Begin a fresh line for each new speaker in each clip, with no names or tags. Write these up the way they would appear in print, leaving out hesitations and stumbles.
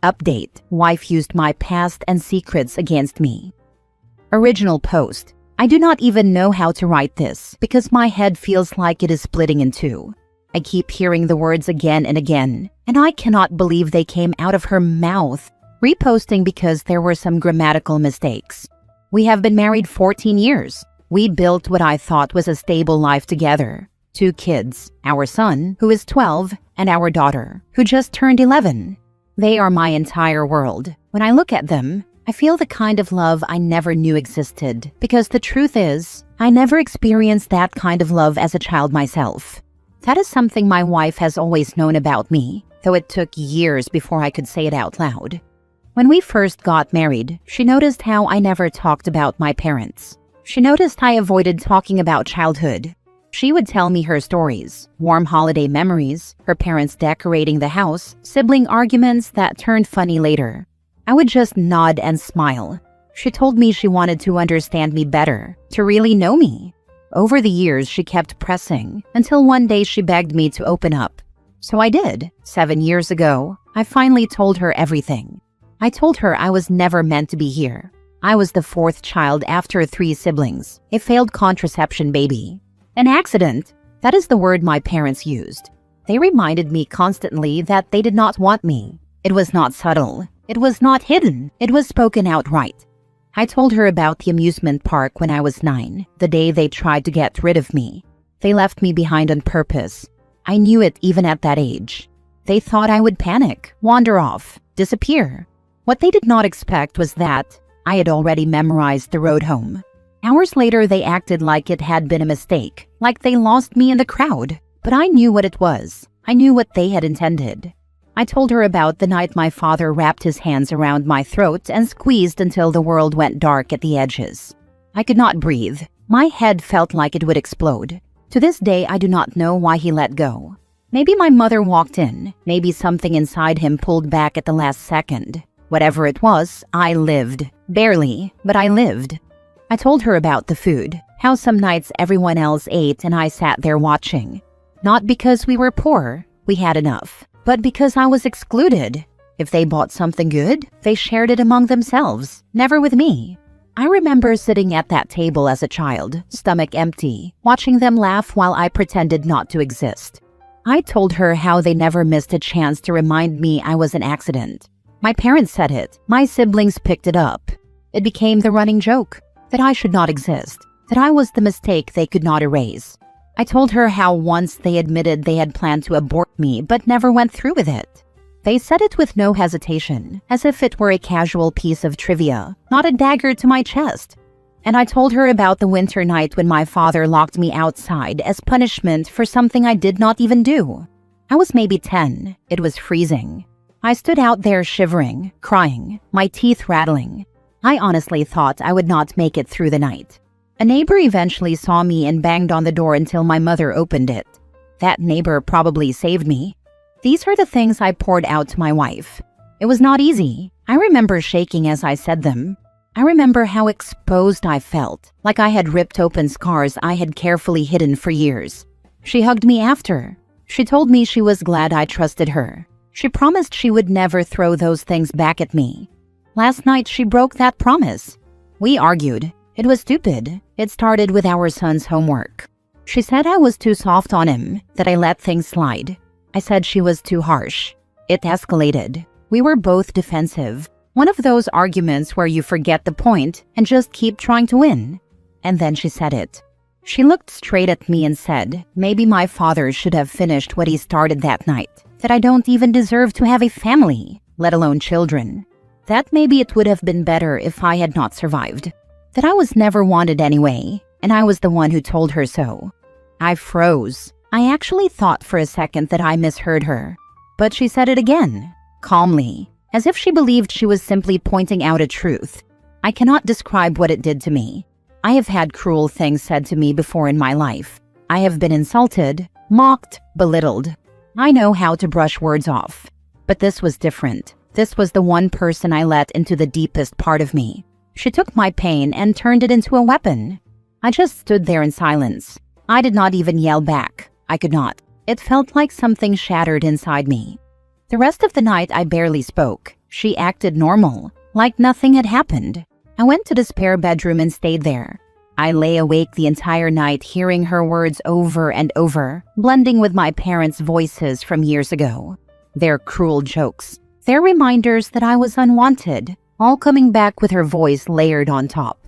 Update: wife used my past and secrets against me. Original post: I do not even know how to write this because my head feels like it is splitting in two. I keep hearing the words again and again, and I cannot believe they came out of her mouth. Reposting because there were some grammatical mistakes. We have been married 14 years. We built what I thought was a stable life together. 2 kids, our son, who is 12, and our daughter, who just turned 11. They are my entire world. When I look at them, I feel the kind of love I never knew existed, because the truth is, I never experienced that kind of love as a child myself. That is something my wife has always known about me, though it took years before I could say it out loud. When we first got married, she noticed how I never talked about my parents. She noticed I avoided talking about childhood. She would tell me her stories, warm holiday memories, her parents decorating the house, sibling arguments that turned funny later. I would just nod and smile. She told me she wanted to understand me better, to really know me. Over the years, she kept pressing, until one day she begged me to open up. So I did. 7 years ago, I finally told her everything. I told her I was never meant to be here. I was the 4th child after 3 siblings, a failed contraception baby. An accident, that is the word my parents used. They reminded me constantly that they did not want me. It was not subtle. It was not hidden. It was spoken outright. I told her about the amusement park when I was 9, the day they tried to get rid of me. They left me behind on purpose. I knew it even at that age. They thought I would panic, wander off, disappear. What they did not expect was that I had already memorized the road home. Hours later, they acted like it had been a mistake, like they lost me in the crowd. But I knew what it was. I knew what they had intended. I told her about the night my father wrapped his hands around my throat and squeezed until the world went dark at the edges. I could not breathe. My head felt like it would explode. To this day, I do not know why he let go. Maybe my mother walked in. Maybe something inside him pulled back at the last second. Whatever it was, I lived. Barely, but I lived. I told her about the food, how some nights everyone else ate and I sat there watching. Not because we were poor, we had enough, but because I was excluded. If they bought something good, they shared it among themselves, never with me. I remember sitting at that table as a child, stomach empty, watching them laugh while I pretended not to exist. I told her how they never missed a chance to remind me I was an accident. My parents said it, my siblings picked it up. It became the running joke. That I should not exist, that I was the mistake they could not erase. I told her how once they admitted they had planned to abort me but never went through with it. They said it with no hesitation, as if it were a casual piece of trivia, not a dagger to my chest. And I told her about the winter night when my father locked me outside as punishment for something I did not even do. I was maybe 10. It was freezing. I stood out there shivering, crying, my teeth rattling. I honestly thought I would not make it through the night. A neighbor eventually saw me and banged on the door until my mother opened it. That neighbor probably saved me. These are the things I poured out to my wife. It was not easy. I remember shaking as I said them. I remember how exposed I felt, like I had ripped open scars I had carefully hidden for years. She hugged me after. She told me she was glad I trusted her. She promised she would never throw those things back at me. Last night, she broke that promise. We argued. It was stupid. It started with our son's homework. She said I was too soft on him, that I let things slide. I said she was too harsh. It escalated. We were both defensive. One of those arguments where you forget the point and just keep trying to win. And then she said it. She looked straight at me and said, maybe my father should have finished what he started that night, that I don't even deserve to have a family, let alone children. That maybe it would have been better if I had not survived. That I was never wanted anyway, and I was the one who told her so. I froze. I actually thought for a second that I misheard her. But she said it again, calmly, as if she believed she was simply pointing out a truth. I cannot describe what it did to me. I have had cruel things said to me before in my life. I have been insulted, mocked, belittled. I know how to brush words off. But this was different. This was the one person I let into the deepest part of me. She took my pain and turned it into a weapon. I just stood there in silence. I did not even yell back. I could not. It felt like something shattered inside me. The rest of the night I barely spoke. She acted normal, like nothing had happened. I went to the spare bedroom and stayed there. I lay awake the entire night hearing her words over and over, blending with my parents' voices from years ago. Their cruel jokes, their reminders that I was unwanted, all coming back with her voice layered on top.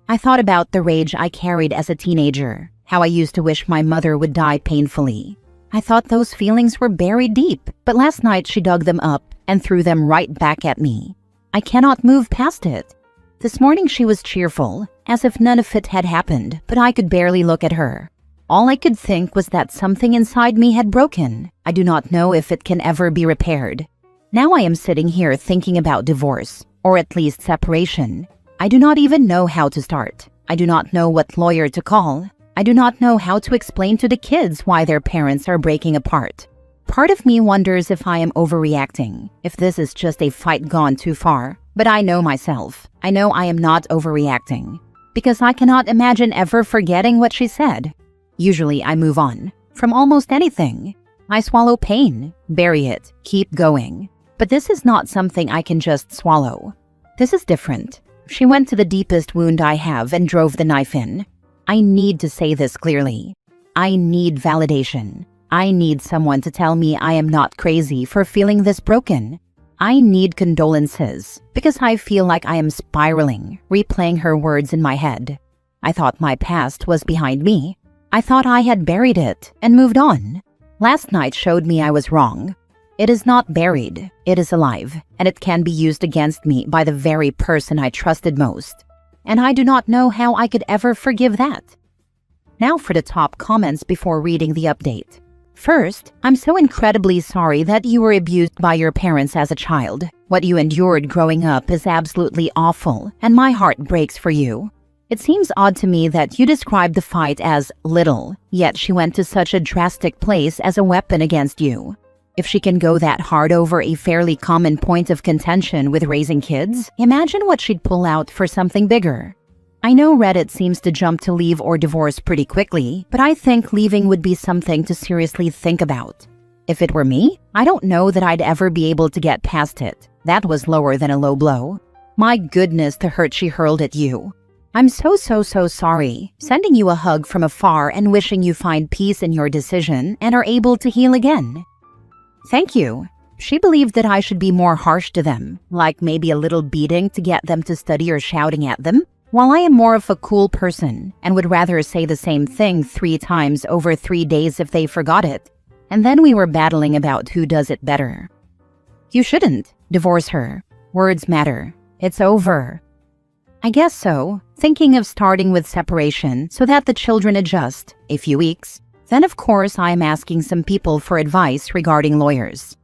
I thought about the rage I carried as a teenager, how I used to wish my mother would die painfully. I thought those feelings were buried deep, but last night she dug them up and threw them right back at me. I cannot move past it. This morning she was cheerful, as if none of it had happened, but I could barely look at her. All I could think was that something inside me had broken. I do not know if it can ever be repaired. Now I am sitting here thinking about divorce, or at least separation. I do not even know how to start. I do not know what lawyer to call. I do not know how to explain to the kids why their parents are breaking apart. Part of me wonders if I am overreacting, if this is just a fight gone too far. But I know myself. I know I am not overreacting, because I cannot imagine ever forgetting what she said. Usually I move on from almost anything. I swallow pain, bury it, keep going. But this is not something I can just swallow. This is different. She went to the deepest wound I have and drove the knife in. I need to say this clearly. I need validation. I need someone to tell me I am not crazy for feeling this broken. I need condolences because I feel like I am spiraling, replaying her words in my head. I thought my past was behind me. I thought I had buried it and moved on. Last night showed me I was wrong. It is not buried, it is alive, and it can be used against me by the very person I trusted most. And I do not know how I could ever forgive that. Now for the top comments before reading the update. First, I'm so incredibly sorry that you were abused by your parents as a child. What you endured growing up is absolutely awful, and my heart breaks for you. It seems odd to me that you described the fight as little, yet she went to such a drastic place as a weapon against you. If she can go that hard over a fairly common point of contention with raising kids, imagine what she'd pull out for something bigger. I know Reddit seems to jump to leave or divorce pretty quickly, but I think leaving would be something to seriously think about. If it were me, I don't know that I'd ever be able to get past it. That was lower than a low blow. My goodness, the hurt she hurled at you. I'm so sorry. Sending you a hug from afar and wishing you find peace in your decision and are able to heal again. Thank you. She believed that I should be more harsh to them, like maybe a little beating to get them to study or shouting at them. While I am more of a cool person and would rather say the same thing 3 times over 3 days if they forgot it, and then we were battling about who does it better. You shouldn't divorce her. Words matter. It's over. I guess so, thinking of starting with separation so that the children adjust, a few weeks. Then of course I am asking some people for advice regarding lawyers.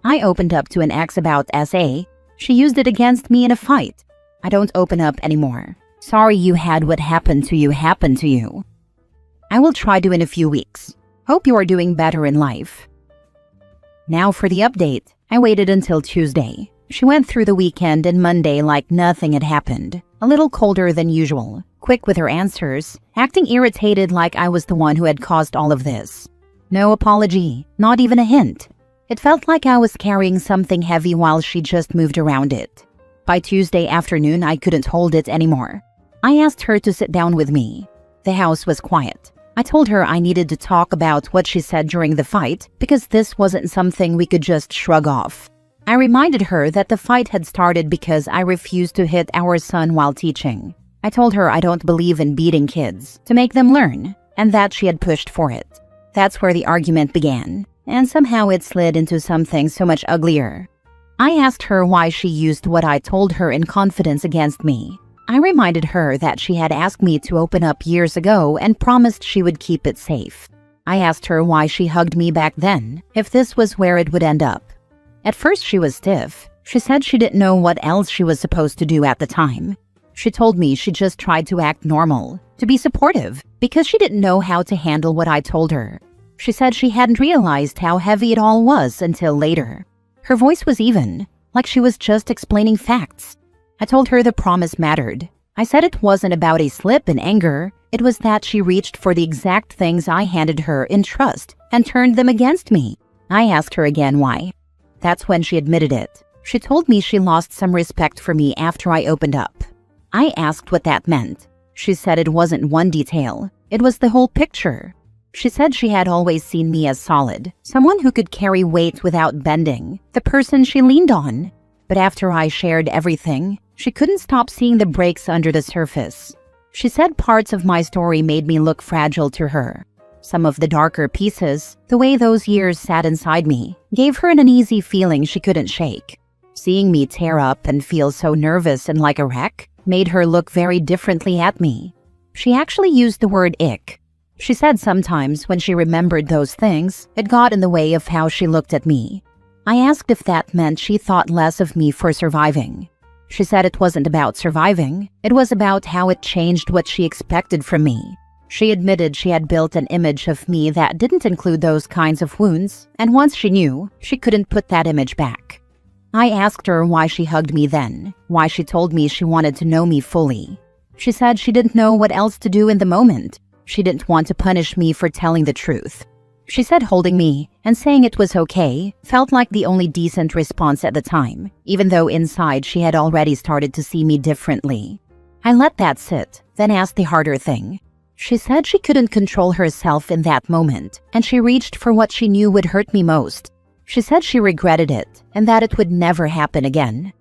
I opened up to an ex about SA. She used it against me in a fight. I don't open up anymore. Sorry you had what happened to you happen to you. I will try to in a few weeks. Hope you are doing better in life. Now for the update. I waited until Tuesday. She went through the weekend and Monday like nothing had happened. A little colder than usual, quick with her answers, acting irritated like I was the one who had caused all of this. No apology, not even a hint. It felt like I was carrying something heavy while she just moved around it. By Tuesday afternoon, I couldn't hold it anymore. I asked her to sit down with me. The house was quiet. I told her I needed to talk about what she said during the fight because this wasn't something we could just shrug off. I reminded her that the fight had started because I refused to hit our son while teaching. I told her I don't believe in beating kids, to make them learn, and that she had pushed for it. That's where the argument began, and somehow it slid into something so much uglier. I asked her why she used what I told her in confidence against me. I reminded her that she had asked me to open up years ago and promised she would keep it safe. I asked her why she hugged me back then, if this was where it would end up. At first she was stiff. She said she didn't know what else she was supposed to do at the time. She told me she just tried to act normal, to be supportive, because she didn't know how to handle what I told her. She said she hadn't realized how heavy it all was until later. Her voice was even, like she was just explaining facts. I told her the promise mattered. I said it wasn't about a slip in anger. It was that she reached for the exact things I handed her in trust and turned them against me. I asked her again why. That's when she admitted it. She told me she lost some respect for me after I opened up. I asked what that meant. She said it wasn't one detail, it was the whole picture. She said she had always seen me as solid, someone who could carry weight without bending, the person she leaned on. But after I shared everything, she couldn't stop seeing the breaks under the surface. She said parts of my story made me look fragile to her. Some of the darker pieces, the way those years sat inside me, gave her an uneasy feeling she couldn't shake. Seeing me tear up and feel so nervous and like a wreck made her look very differently at me. She actually used the word ick. She said sometimes when she remembered those things, it got in the way of how she looked at me. I asked if that meant she thought less of me for surviving. She said it wasn't about surviving, it was about how it changed what she expected from me. She admitted she had built an image of me that didn't include those kinds of wounds, and once she knew, she couldn't put that image back. I asked her why she hugged me then, why she told me she wanted to know me fully. She said she didn't know what else to do in the moment. She didn't want to punish me for telling the truth. She said holding me and saying it was okay felt like the only decent response at the time, even though inside she had already started to see me differently. I let that sit, then asked the harder thing. She said she couldn't control herself in that moment, and she reached for what she knew would hurt me most. She said she regretted it and that it would never happen again.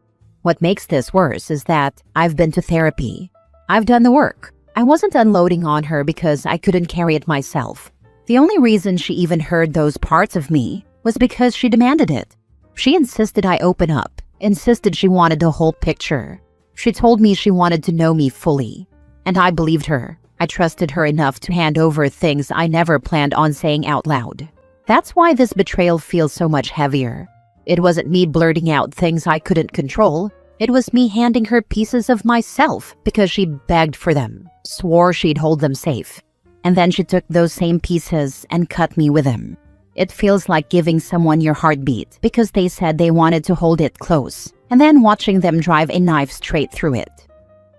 What makes this worse is that I've been to therapy. I've done the work. I wasn't unloading on her because I couldn't carry it myself. The only reason she even heard those parts of me was because she demanded it. She insisted I open up, insisted she wanted the whole picture. She told me she wanted to know me fully. And I believed her. I trusted her enough to hand over things I never planned on saying out loud. That's why this betrayal feels so much heavier. It wasn't me blurting out things I couldn't control. It was me handing her pieces of myself because she begged for them, swore she'd hold them safe. And then she took those same pieces and cut me with them. It feels like giving someone your heartbeat because they said they wanted to hold it close, and then watching them drive a knife straight through it.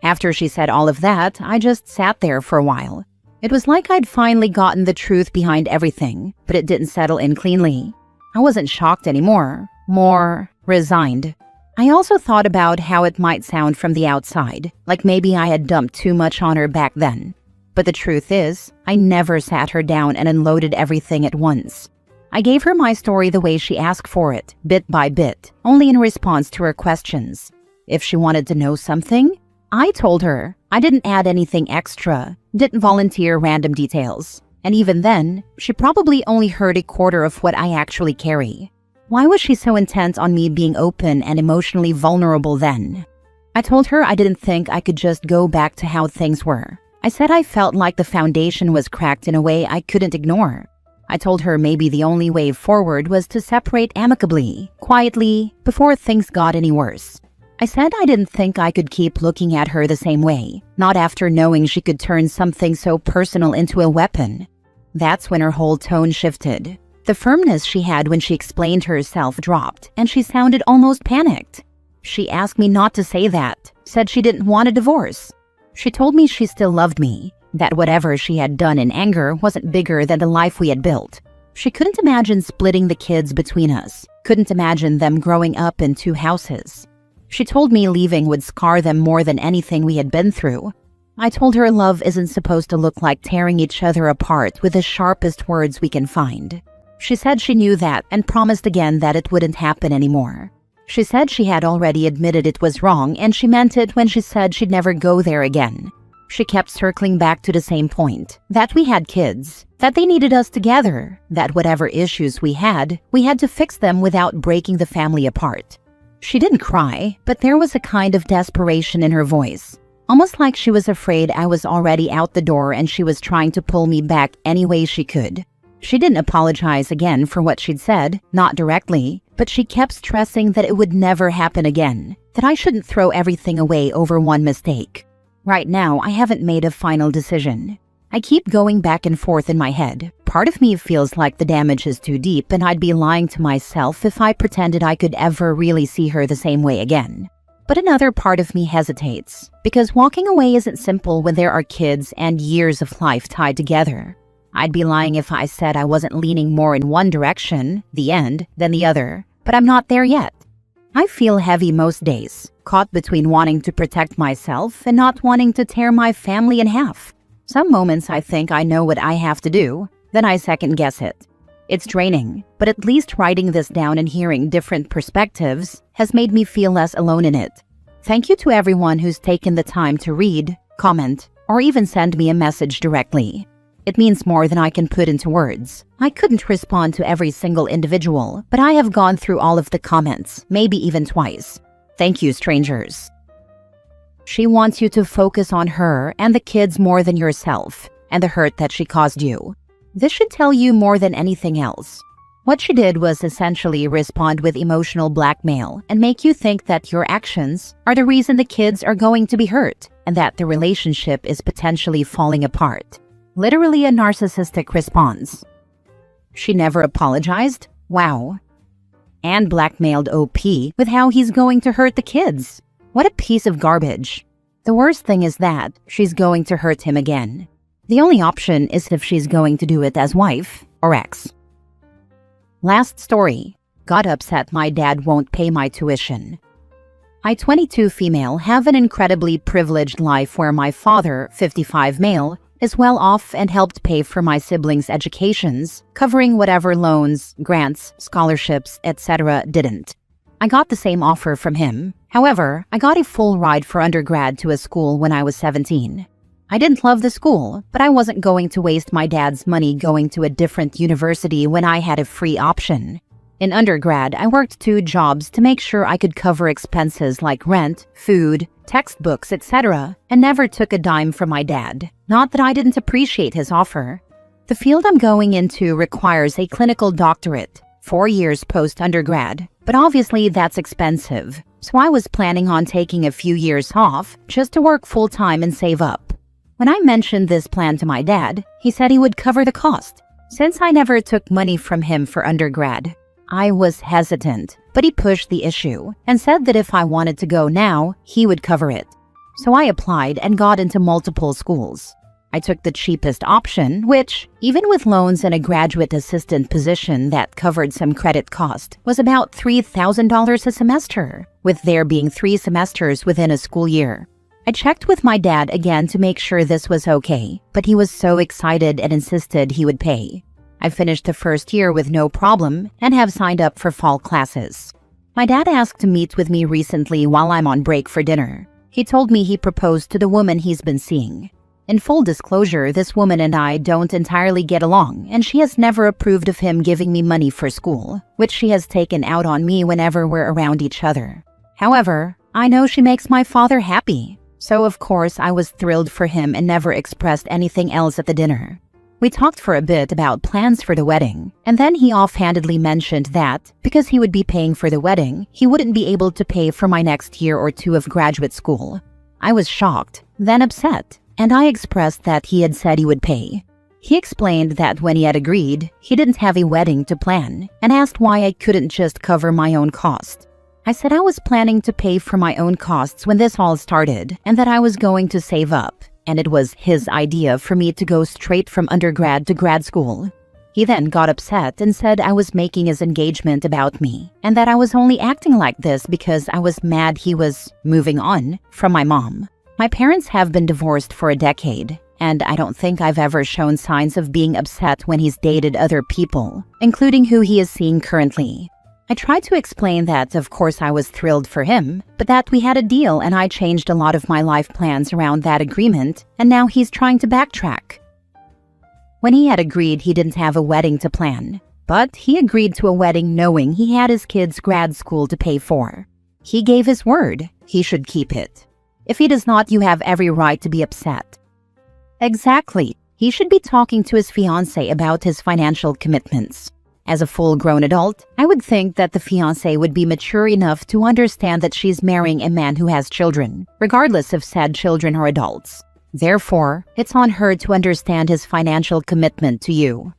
After she said all of that, I just sat there for a while. It was like I'd finally gotten the truth behind everything, but it didn't settle in cleanly. I wasn't shocked anymore, more resigned. I also thought about how it might sound from the outside, like maybe I had dumped too much on her back then. But the truth is, I never sat her down and unloaded everything at once. I gave her my story the way she asked for it, bit by bit, only in response to her questions. If she wanted to know something, I told her. I didn't add anything extra, didn't volunteer random details. And even then, she probably only heard a quarter of what I actually carry. Why was she so intent on me being open and emotionally vulnerable then? I told her I didn't think I could just go back to how things were. I said I felt like the foundation was cracked in a way I couldn't ignore. I told her maybe the only way forward was to separate amicably, quietly, before things got any worse. I said I didn't think I could keep looking at her the same way, not after knowing she could turn something so personal into a weapon. That's when her whole tone shifted. The firmness she had when she explained herself dropped, and she sounded almost panicked. She asked me not to say that, said she didn't want a divorce. She told me she still loved me, that whatever she had done in anger wasn't bigger than the life we had built. She couldn't imagine splitting the kids between us, couldn't imagine them growing up in 2 houses. She told me leaving would scar them more than anything we had been through. I told her love isn't supposed to look like tearing each other apart with the sharpest words we can find. She said she knew that and promised again that it wouldn't happen anymore. She said she had already admitted it was wrong, and she meant it when she said she'd never go there again. She kept circling back to the same point, that we had kids, that they needed us together, that whatever issues we had to fix them without breaking the family apart. She didn't cry, but there was a kind of desperation in her voice, almost like she was afraid I was already out the door and she was trying to pull me back any way she could. She didn't apologize again for what she'd said, not directly, but she kept stressing that it would never happen again, that I shouldn't throw everything away over one mistake. Right now, I haven't made a final decision. I keep going back and forth in my head. Part of me feels like the damage is too deep and I'd be lying to myself if I pretended I could ever really see her the same way again. But another part of me hesitates, because walking away isn't simple when there are kids and years of life tied together. I'd be lying if I said I wasn't leaning more in one direction, the end, than the other, but I'm not there yet. I feel heavy most days, caught between wanting to protect myself and not wanting to tear my family in half. Some moments I think I know what I have to do, then I second guess it. It's draining, but at least writing this down and hearing different perspectives has made me feel less alone in it. Thank you to everyone who's taken the time to read, comment, or even send me a message directly. It means more than I can put into words. I couldn't respond to every single individual, but I have gone through all of the comments, maybe even twice. Thank you, strangers. She wants you to focus on her and the kids more than yourself, and the hurt that she caused you. This should tell you more than anything else. What she did was essentially respond with emotional blackmail and make you think that your actions are the reason the kids are going to be hurt, and that the relationship is potentially falling apart. Literally a narcissistic response. She never apologized? Wow. And blackmailed OP with how he's going to hurt the kids. What a piece of garbage. The worst thing is that she's going to hurt him again. The only option is if she's going to do it as wife or ex. Last story. Got upset my dad won't pay my tuition. I, 22 female, have an incredibly privileged life where my father, 55 male, is well off and helped pay for my siblings' educations, covering whatever loans, grants, scholarships, etc. didn't. I got the same offer from him. However, I got a full ride for undergrad to a school when I was 17. I didn't love the school, but I wasn't going to waste my dad's money going to a different university when I had a free option. In undergrad, I worked 2 jobs to make sure I could cover expenses like rent, food, textbooks, etc., and never took a dime from my dad. Not that I didn't appreciate his offer. The field I'm going into requires a clinical doctorate, 4 years post-undergrad, but obviously that's expensive, so I was planning on taking a few years off just to work full-time and save up. When I mentioned this plan to my dad, he said he would cover the cost. Since I never took money from him for undergrad, I was hesitant, but he pushed the issue and said that if I wanted to go now, he would cover it. So I applied and got into multiple schools. I took the cheapest option, which, even with loans and a graduate assistant position that covered some credit cost, was about $3,000 a semester, with there being 3 semesters within a school year. I checked with my dad again to make sure this was okay, but he was so excited and insisted he would pay. I finished the first year with no problem and have signed up for fall classes. My dad asked to meet with me recently while I'm on break for dinner. He told me he proposed to the woman he's been seeing. In full disclosure, this woman and I don't entirely get along, and she has never approved of him giving me money for school, which she has taken out on me whenever we're around each other. However, I know she makes my father happy. So of course I was thrilled for him and never expressed anything else at the dinner. We talked for a bit about plans for the wedding, and then he offhandedly mentioned that, because he would be paying for the wedding, he wouldn't be able to pay for my next year or 2 of graduate school. I was shocked, then upset, and I expressed that he had said he would pay. He explained that when he had agreed, he didn't have a wedding to plan, and asked why I couldn't just cover my own cost. I said I was planning to pay for my own costs when this all started, and that I was going to save up, and it was his idea for me to go straight from undergrad to grad school. He then got upset and said I was making his engagement about me, and that I was only acting like this because I was mad he was moving on from my mom. My parents have been divorced for a decade, and I don't think I've ever shown signs of being upset when he's dated other people, including who he is seeing currently. I tried to explain that, of course, I was thrilled for him, but that we had a deal and I changed a lot of my life plans around that agreement, and now he's trying to backtrack. When he had agreed, he didn't have a wedding to plan, but he agreed to a wedding knowing he had his kids' grad school to pay for. He gave his word. He should keep it. If he does not, you have every right to be upset. Exactly. He should be talking to his fiancée about his financial commitments. As a full-grown adult, I would think that the fiancé would be mature enough to understand that she's marrying a man who has children, regardless if said children are adults. Therefore, it's on her to understand his financial commitment to you.